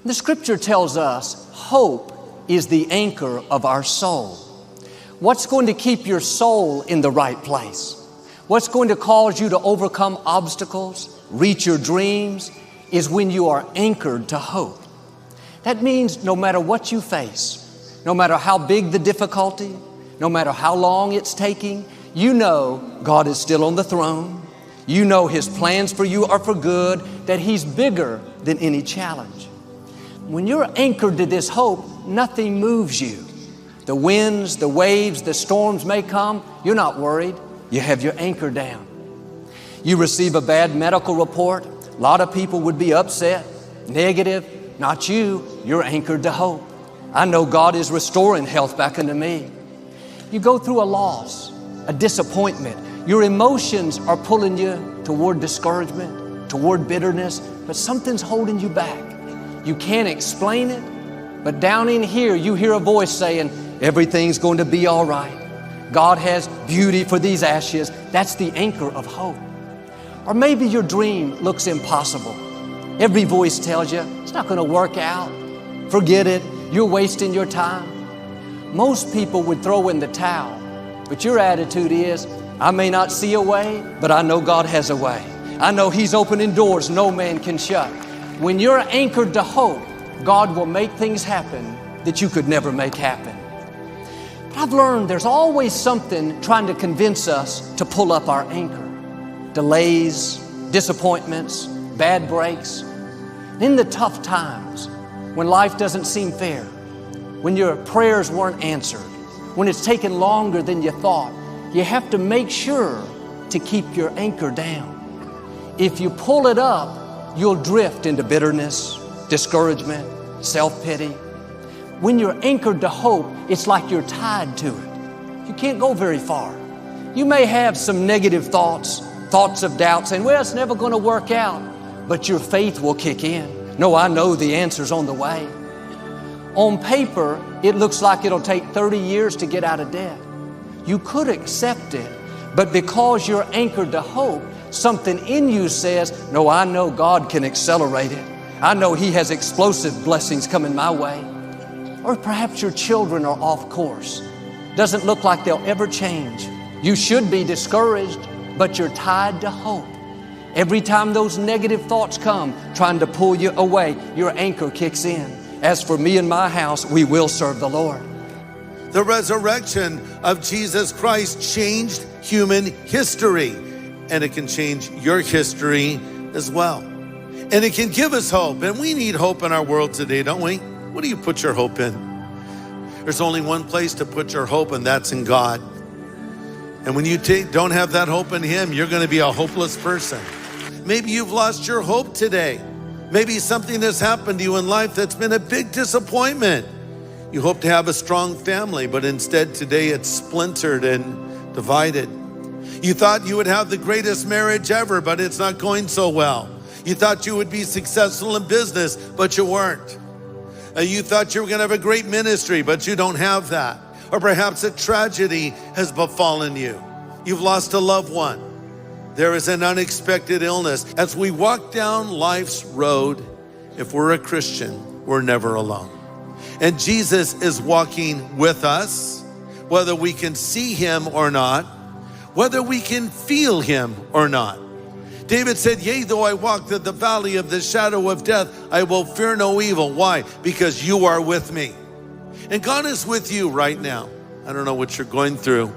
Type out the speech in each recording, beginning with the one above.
The scripture tells us hope is the anchor of our soul. What's going to keep your soul in the right place? What's going to cause you to overcome obstacles, reach your dreams, is when you are anchored to hope. That means no matter what you face, no matter how big the difficulty, no matter how long it's taking, you know God is still on the throne. You know His plans for you are for good, that He's bigger than any challenge. When you're anchored to this hope, nothing moves you. The winds, the waves, the storms may come, you're not worried. You have your anchor down. You receive a bad medical report, a lot of people would be upset, negative. Not you. You're anchored to hope. I know God is restoring health back into me. You go through a loss, a disappointment. Your emotions are pulling you toward discouragement, toward bitterness, but something's holding you back. You can't explain it, but down in here you hear a voice saying, everything's going to be all right. God has beauty for these ashes. That's the anchor of hope. Or maybe your dream looks impossible. Every voice tells you, it's not going to work out. Forget it. You're wasting your time. Most people would throw in the towel, but your attitude is, I may not see a way, but I know God has a way. I know He's opening doors no man can shut. When you're anchored to hope, God will make things happen that you could never make happen. But I've learned there's always something trying to convince us to pull up our anchor. Delays, disappointments, bad breaks. In the tough times, when life doesn't seem fair, when your prayers weren't answered, when it's taken longer than you thought, you have to make sure to keep your anchor down. If you pull it up, you'll drift into bitterness, discouragement, self-pity. When you're anchored to hope, it's like you're tied to it. You can't go very far. You may have some negative thoughts of doubt, saying, well, it's never going to work out. But your faith will kick in. No, I know the answer's on the way. On paper, it looks like it'll take 30 years to get out of debt. You could accept it, but because you're anchored to hope, something in you says, no, I know God can accelerate it. I know He has explosive blessings coming my way. Or perhaps your children are off course. Doesn't look like they'll ever change. You should be discouraged, but you're tied to hope. Every time those negative thoughts come, trying to pull you away, your anchor kicks in. As for me and my house, we will serve the Lord. The resurrection of Jesus Christ changed human history, and it can change your history as well. And it can give us hope, and we need hope in our world today, don't we? What do you put your hope in? There's only one place to put your hope, and that's in God. And when you don't have that hope in Him, you're going to be a hopeless person. Maybe you've lost your hope today. Maybe something has happened to you in life that's been a big disappointment. You hope to have a strong family, but instead today it's splintered and divided. You thought you would have the greatest marriage ever, but it's not going so well. You thought you would be successful in business, but you weren't. You thought you were going to have a great ministry, but you don't have that. Or perhaps a tragedy has befallen you. You've lost a loved one. There is an unexpected illness. As we walk down life's road, if we're a Christian, we're never alone. And Jesus is walking with us, whether we can see Him or not, whether we can feel Him or not. David said, yea, though I walk through the valley of the shadow of death, I will fear no evil. Why? Because you are with me. And God is with you right now. I don't know what you're going through.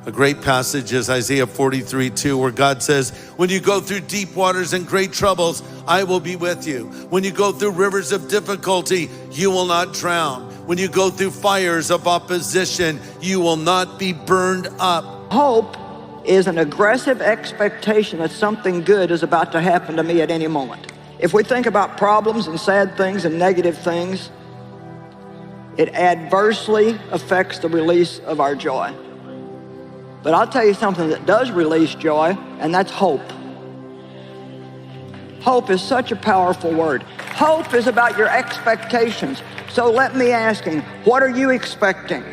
A great passage is Isaiah 43:2, where God says, when you go through deep waters and great troubles, I will be with you. When you go through rivers of difficulty, you will not drown. When you go through fires of opposition, you will not be burned up. Hope is an aggressive expectation that something good is about to happen to me at any moment. If we think about problems and sad things and negative things, it adversely affects the release of our joy. But I'll tell you something that does release joy, and that's hope. Hope is such a powerful word. Hope is about your expectations. So let me ask you, what are you expecting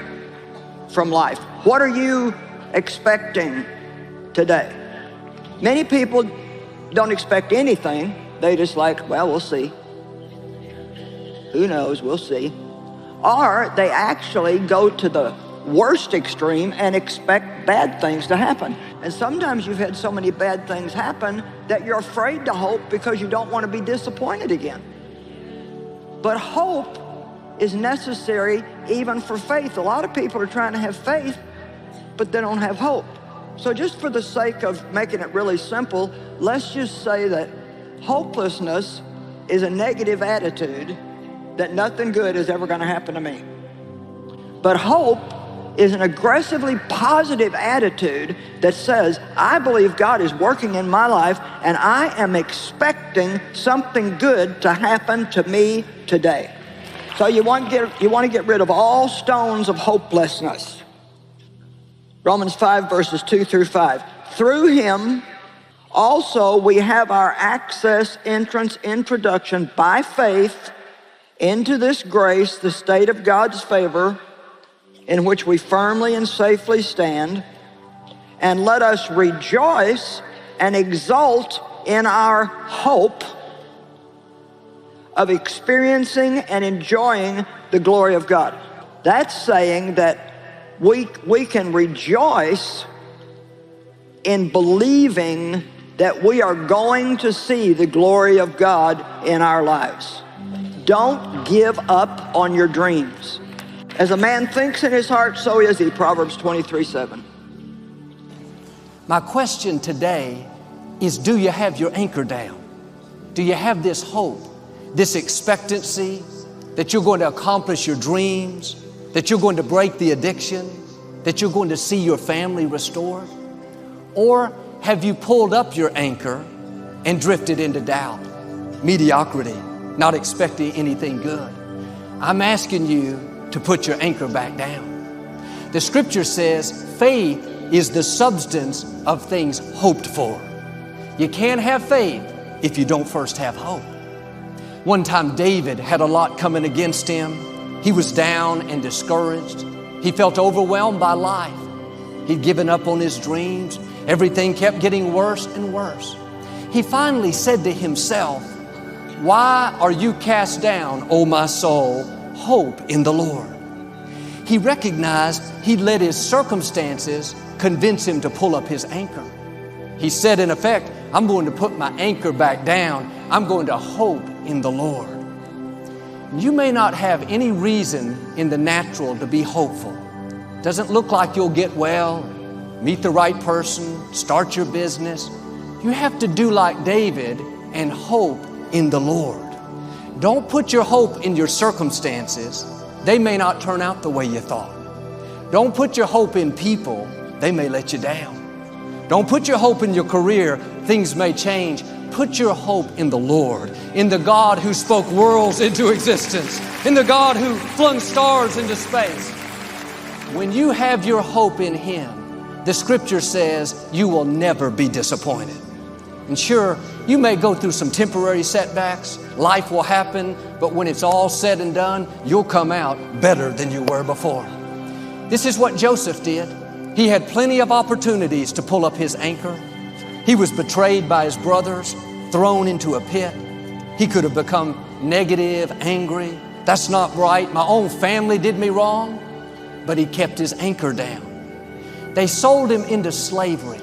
from life? What are you expecting today? Many people don't expect anything. They just like, well, we'll see. Who knows? We'll see. Or they actually go to the worst extreme and expect bad things to happen. And sometimes you've had so many bad things happen that you're afraid to hope because you don't want to be disappointed again. But hope is necessary even for faith. A lot of people are trying to have faith, but they don't have hope. So just for the sake of making it really simple, let's just say that hopelessness is a negative attitude, that nothing good is ever going to happen to me. But hope is an aggressively positive attitude that says, I believe God is working in my life and I am expecting something good to happen to me today. So you want to get rid of all stones of hopelessness. Romans 5 verses 2 through 5. Through him also we have our access, entrance, introduction by faith into this grace, the state of God's favor, in which we firmly and safely stand, and let us rejoice and exult in our hope of experiencing and enjoying the glory of God. That's saying that we can rejoice in believing that we are going to see the glory of God in our lives. Don't give up on your dreams. As a man thinks in his heart, so is he, Proverbs 23:7. My question today is, do you have your anchor down? Do you have this hope, this expectancy that you're going to accomplish your dreams, that you're going to break the addiction, that you're going to see your family restored? Or have you pulled up your anchor and drifted into doubt, mediocrity, not expecting anything good? I'm asking you to put your anchor back down. The scripture says faith is the substance of things hoped for. You can't have faith if you don't first have hope. One time David had a lot coming against him. He was down and discouraged. He felt overwhelmed by life. He'd given up on his dreams. Everything kept getting worse and worse. He finally said to himself, "Why are you cast down, O my soul? Hope in the Lord." He recognized he'd let his circumstances convince him to pull up his anchor. He said, in effect, I'm going to put my anchor back down. I'm going to hope in the Lord. You may not have any reason in the natural to be hopeful. Doesn't look like you'll get well, meet the right person, start your business. You have to do like David and hope in the Lord. Don't put your hope in your circumstances. They may not turn out the way you thought. Don't put your hope in people. They may let you down. Don't put your hope in your career. Things may change. Put your hope in the Lord, in the God who spoke worlds into existence, in the God who flung stars into space. When you have your hope in Him, the scripture says you will never be disappointed. And sure, you may go through some temporary setbacks. Life will happen, but when it's all said and done, you'll come out better than you were before. This is what Joseph did. He had plenty of opportunities to pull up his anchor. He was betrayed by his brothers, thrown into a pit. He could have become negative, angry. That's not right. My own family did me wrong. But he kept his anchor down. They sold him into slavery.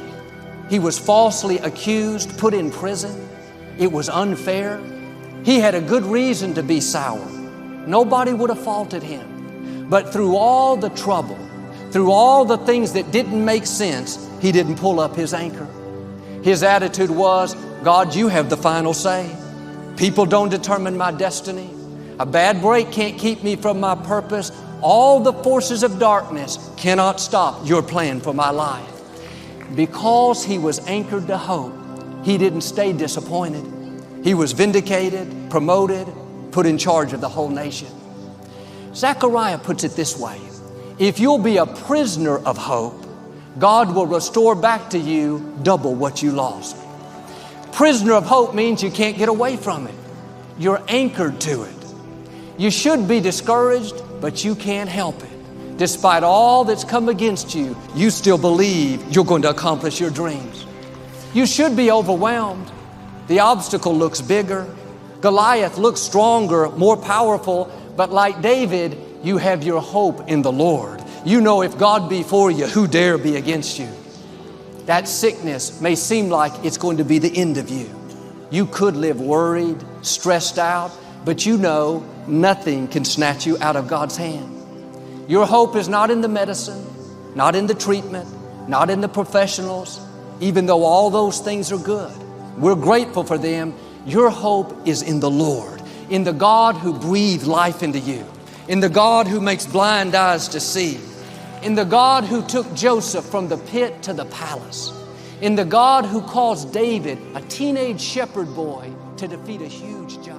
He was falsely accused, put in prison. It was unfair. He had a good reason to be sour. Nobody would have faulted him. But through all the trouble, through all the things that didn't make sense, he didn't pull up his anchor. His attitude was, God, you have the final say. People don't determine my destiny. A bad break can't keep me from my purpose. All the forces of darkness cannot stop your plan for my life. Because he was anchored to hope, he didn't stay disappointed. He was vindicated, promoted, put in charge of the whole nation. Zechariah puts it this way: if you'll be a prisoner of hope, God will restore back to you double what you lost. Prisoner of hope means you can't get away from it. You're anchored to it. You should be discouraged, but you can't help it. Despite all that's come against you, you still believe you're going to accomplish your dreams. You should be overwhelmed. The obstacle looks bigger. Goliath looks stronger, more powerful, but like David, you have your hope in the Lord. You know if God be for you, who dare be against you? That sickness may seem like it's going to be the end of you. You could live worried, stressed out, but you know nothing can snatch you out of God's hand. Your hope is not in the medicine, not in the treatment, not in the professionals, even though all those things are good. We're grateful for them. Your hope is in the Lord, in the God who breathed life into you, in the God who makes blind eyes to see, in the God who took Joseph from the pit to the palace, in the God who caused David, a teenage shepherd boy, to defeat a huge giant.